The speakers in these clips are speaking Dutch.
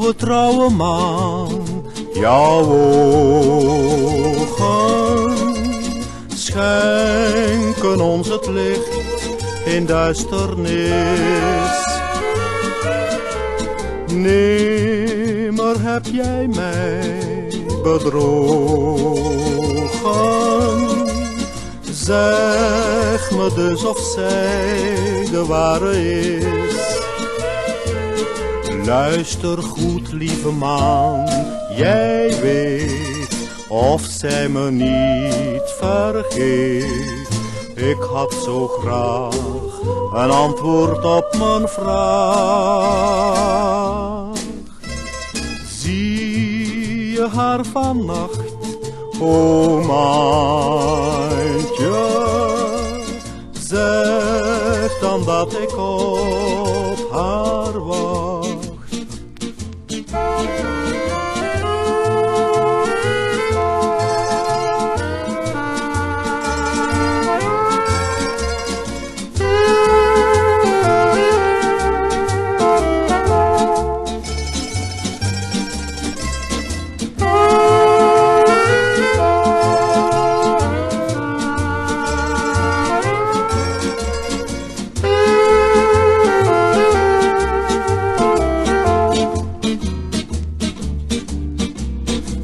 oude trouwe maan, jouw ogen schenken ons het licht in duisternis. Nimmer heb jij mij bedrogen. Zeg me dus of zij de ware is. Luister goed, lieve maan, jij weet of zij me niet vergeet. Ik had zo graag een antwoord op mijn vraag. Zie je haar vannacht, o maantje? Zeg dan dat ik op haar wacht.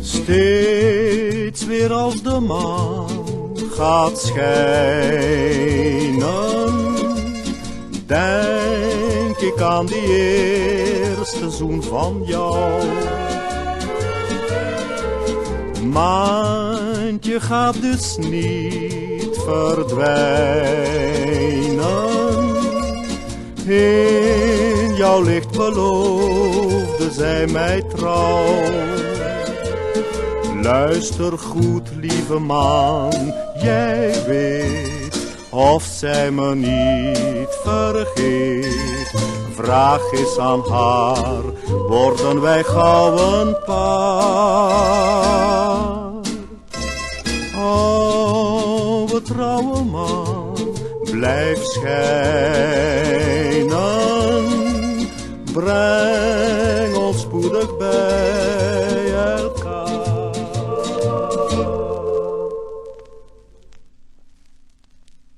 Steeds weer als de maan gaat schijnen, denk ik aan die eerste zoen van jou. Maantje gaat dus niet verdwijnen. In jouw licht beloofde zij mij trouw. Luister goed, lieve maan, jij weet of zij me niet vergeet. Vraag eens aan haar, worden wij gauw een paar? Oude trouwe maan, blijf schijnen,